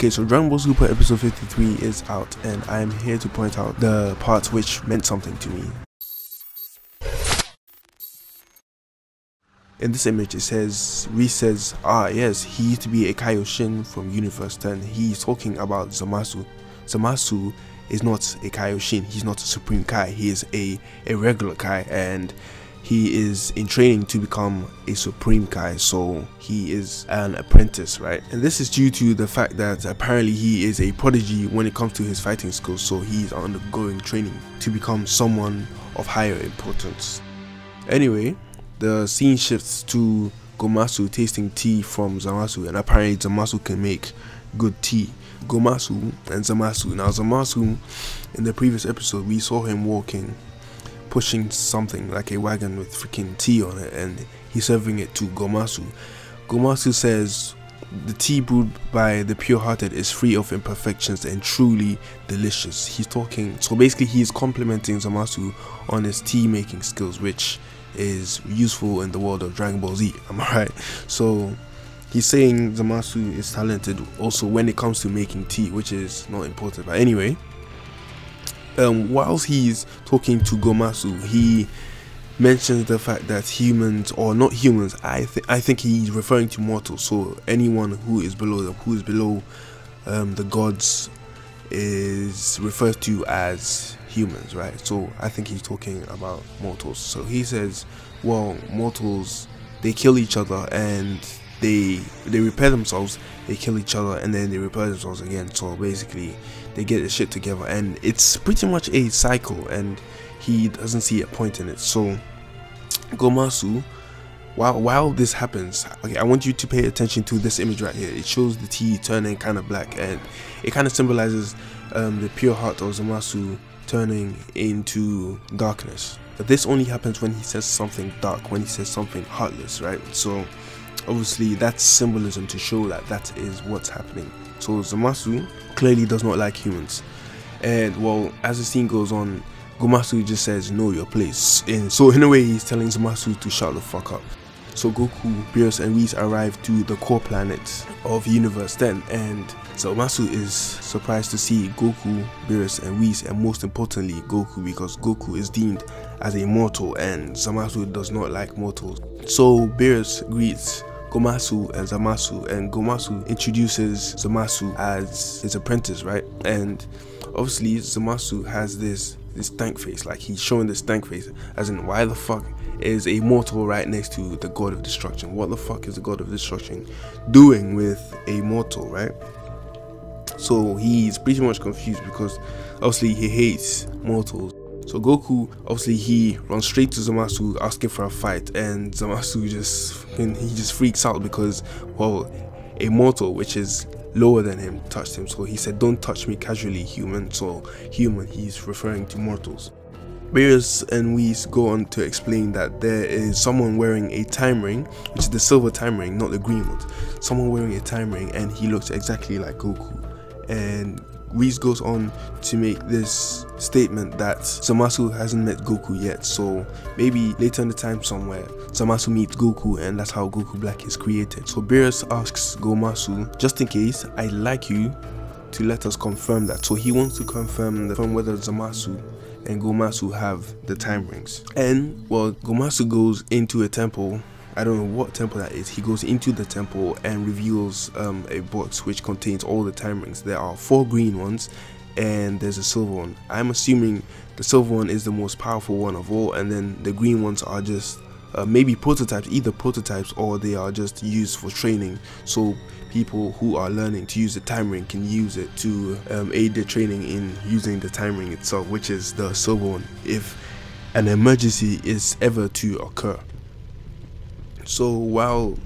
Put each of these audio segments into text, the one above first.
Okay, so Dragon Ball Super episode 53 is out, and I am here to point out the parts which meant something to me. In this image, it says, Whis says, yes, he used to be a Kaioshin from Universe 10. He's talking about Zamasu. Zamasu is not a Kaioshin, he's not a Supreme Kai, he is a regular Kai, and he is in training to become a Supreme Kai, so he is an apprentice, right? And this is due to the fact that apparently he is a prodigy when it comes to his fighting skills, so he's undergoing training to become someone of higher importance. Anyway, the scene shifts to Gomasu tasting tea from Zamasu, and apparently Zamasu can make good tea. Gomasu and Zamasu. Now Zamasu, in the previous episode, we saw him walking, pushing something like a wagon with freaking tea on it, and he's serving it to Gomasu. Gomasu says the tea brewed by the pure-hearted is free of imperfections and truly delicious. He's talking, so basically he's complimenting Zamasu on his tea making skills, which is useful in the world of Dragon Ball Z, am I right? So he's saying Zamasu is talented also when it comes to making tea, which is not important, but anyway, whilst he's talking to Gomasu, he mentions the fact that humans, or not humans, I think he's referring to mortals, so anyone who is below them, who is below the gods, is referred to as humans, right? So I think he's talking about mortals. So he says, well, mortals, they kill each other and they repair themselves, they kill each other, and then they repair themselves again. So basically they get the shit together, and it's pretty much a cycle, and he doesn't see a point in it. So Gomasu, while this happens, okay, I want you to pay attention to this image right here. It shows the tea turning kind of black, and it kind of symbolizes the pure heart of Zamasu turning into darkness. But this only happens when he says something dark, when he says something heartless, right? So obviously that's symbolism to show that that is what's happening. So Zamasu clearly does not like humans, and well, as the scene goes on, Gomasu just says know your place, and so in a way he's telling Zamasu to shut the fuck up. So Goku, Beerus and Whis arrive to the core planet of Universe 10, and Zamasu is surprised to see Goku, Beerus and Whis, and most importantly Goku, because Goku is deemed as a mortal and Zamasu does not like mortals. So Beerus greets Gomasu and Zamasu, and Gomasu introduces Zamasu as his apprentice, right? And obviously Zamasu has this stank face, like he's showing this stank face, as in, why the fuck is a mortal right next to the god of destruction? What the fuck is the god of destruction doing with a mortal, right? So he's pretty much confused because obviously he hates mortals. So Goku, obviously he runs straight to Zamasu asking for a fight, and Zamasu just freaks out because, well, a mortal which is lower than him touched him. So he said, don't touch me casually, human. So human, he's referring to mortals. Beerus and Whis go on to explain that there is someone wearing a time ring, which is the silver time ring, not the green one. Someone wearing a time ring, and he looks exactly like Goku. And Whis goes on to make this statement that Zamasu hasn't met Goku yet, so maybe later in the time somewhere Zamasu meets Goku, and that's how Goku Black is created. So Beerus asks Gomasu, just in case, I'd like you to let us confirm that. So he wants to confirm whether Zamasu and Gomasu have the time rings. And well, Gomasu goes into a temple, I don't know what temple that is. He goes into the temple and reveals a box which contains all the time rings. There are 4 green ones and there's a silver one. I'm assuming the silver one is the most powerful one of all, and then the green ones are just maybe prototypes, either prototypes or they are just used for training, so people who are learning to use the time ring can use it to aid their training in using the time ring itself, which is the silver one, if an emergency is ever to occur. So while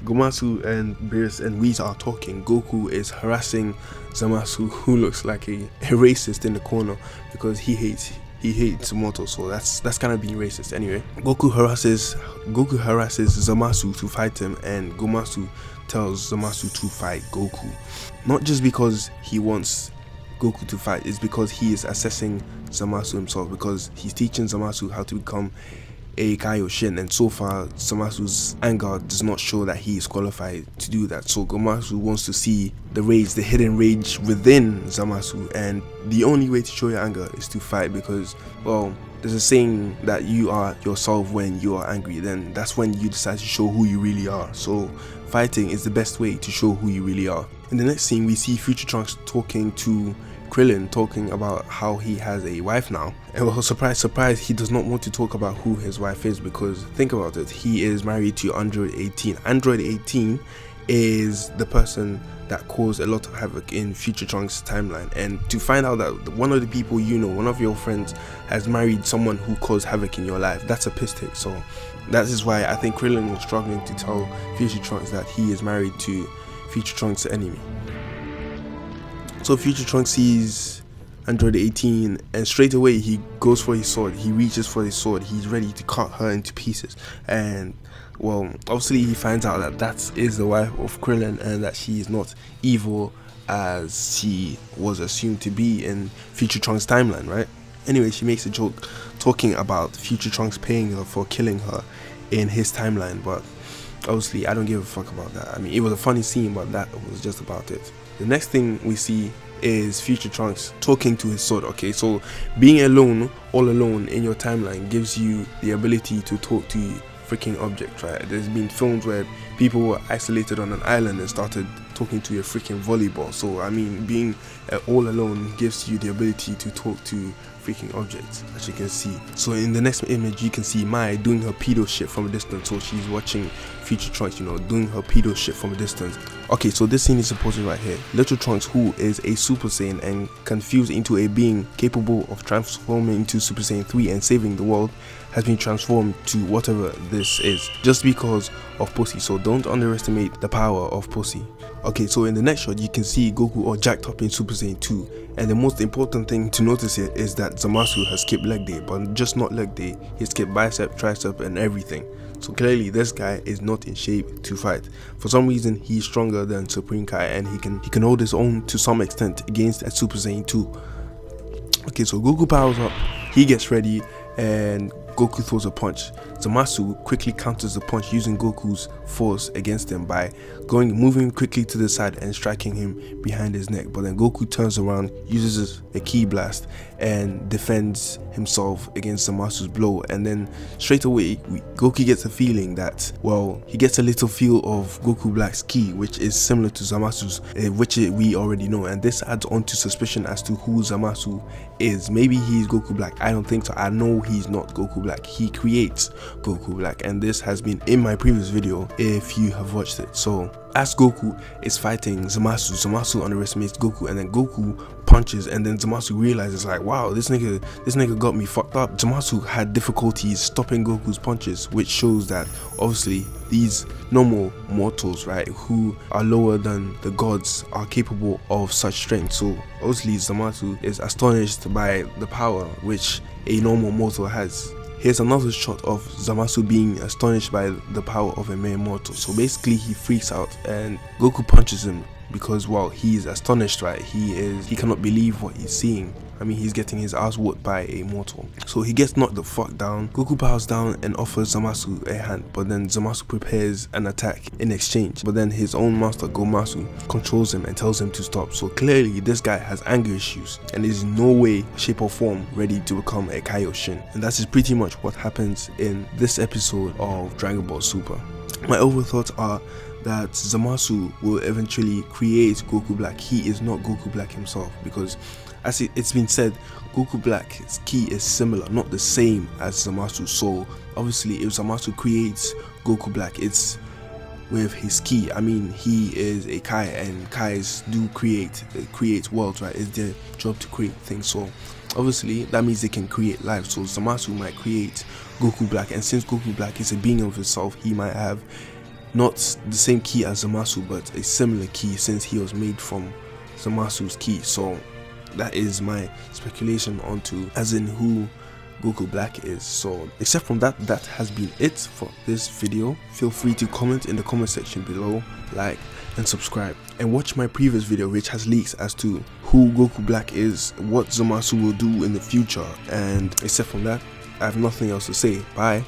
Gomasu and Beerus and Whis are talking, Goku is harassing Zamasu, who looks like a racist in the corner because he hates mortals, so that's kind of being racist. Anyway, Goku harasses Zamasu to fight him, and Gomasu tells Zamasu to fight Goku, not just because he wants Goku to fight, it's because he is assessing Zamasu himself, because he's teaching Zamasu how to become a Kaioshin, and so far Zamasu's anger does not show that he is qualified to do that. So Gomasu wants to see the rage, the hidden rage within Zamasu, and the only way to show your anger is to fight, because, well, there's a saying that you are yourself when you are angry. Then that's when you decide to show who you really are. So fighting is the best way to show who you really are. In the next scene, we see Future Trunks talking to Krillin, talking about how he has a wife now. And well, surprise, surprise, he does not want to talk about who his wife is, because think about it, he is married to Android 18. Android 18 is the person that caused a lot of havoc in Future Trunks' timeline, and to find out that one of the people you know, one of your friends, has married someone who caused havoc in your life, that's a piss take. So that is why I think Krillin was struggling to tell Future Trunks that he is married to Future Trunks' enemy. So Future Trunks sees Android 18, and straight away he goes for his sword. He reaches for his sword. He's ready to cut her into pieces. And well, obviously he finds out that that is the wife of Krillin, and that she is not evil as she was assumed to be in Future Trunks' timeline, right? Anyway, she makes a joke talking about Future Trunks paying her for killing her in his timeline, but obviously I don't give a fuck about that. I mean, it was a funny scene, but that was just about it. The next thing we see is Future Trunks talking to his sword. Okay, so being alone, all alone in your timeline, gives you the ability to talk to freaking objects, right? There's been films where people were isolated on an island and started talking to a freaking volleyball. So I mean, being all alone gives you the ability to talk to freaking objects, as you can see. So in the next image, you can see Mai doing her pedo shit from a distance. So she's watching Future Trunks, you know, doing her pedo shit from a distance. Okay, so this scene is supposed right here. Little Trunks, who is a Super Saiyan and can fuse into a being capable of transforming into Super Saiyan 3 and saving the world, has been transformed to whatever this is, just because of pussy. So don't underestimate the power of pussy. Okay, so in the next shot, you can see Goku all jacked up in Super Saiyan 2. And the most important thing to notice here is that Zamasu has skipped leg day, but just not leg day, he skipped bicep, tricep and everything. So clearly this guy is not in shape to fight. For some reason, he's stronger than Supreme Kai, and he can hold his own to some extent against a Super Saiyan 2. Okay, so Goku powers up, he gets ready, and Goku throws a punch. Zamasu quickly counters the punch using Goku's force against him by moving quickly to the side and striking him behind his neck. But then Goku turns around, uses a ki blast and defends himself against Zamasu's blow. And then straight away, Goku gets a feeling that, well, he gets a little feel of Goku Black's ki, which is similar to Zamasu's, which we already know. And this adds on to suspicion as to who Zamasu is. Maybe he's Goku Black. I don't think so. I know he's not Goku Black. He creates Goku Black, and this has been in my previous video if you have watched it. So as Goku is fighting Zamasu underestimates Goku, and then Goku punches, and then Zamasu realizes, like, wow, this nigga got me fucked up. Zamasu had difficulties stopping Goku's punches, which shows that obviously these normal mortals, right, who are lower than the gods, are capable of such strength. So obviously Zamasu is astonished by the power which a normal mortal has. Here's another shot of Zamasu being astonished by the power of a mere mortal. So basically he freaks out and Goku punches him because, well, he's astonished, right? He cannot believe what he's seeing. I mean, he's getting his ass whooped by a mortal. So he gets knocked the fuck down. Goku bows down and offers Zamasu a hand, but then Zamasu prepares an attack in exchange. But then his own master, Gomasu, controls him and tells him to stop. So clearly this guy has anger issues and is in no way, shape or form ready to become a Kaioshin. And that is pretty much what happens in this episode of Dragon Ball Super. My overall thoughts are that Zamasu will eventually create Goku Black. He is not Goku Black himself, because as it's been said, Goku Black's ki is similar, not the same as Zamasu. So obviously if Zamasu creates Goku Black, it's with his ki. I mean, he is a Kai, and Kais do create worlds, right? It's their job to create things. So obviously that means they can create life. So Zamasu might create Goku Black, and since Goku Black is a being of himself, he might have not the same ki as Zamasu, but a similar ki, since he was made from Zamasu's ki. So that is my speculation onto as in who Goku Black is. So except from that, that has been it for this video. Feel free to comment in the comment section below, like and subscribe, and watch my previous video which has leaks as to who Goku Black is, what Zamasu will do in the future. And except from that, I have nothing else to say. Bye.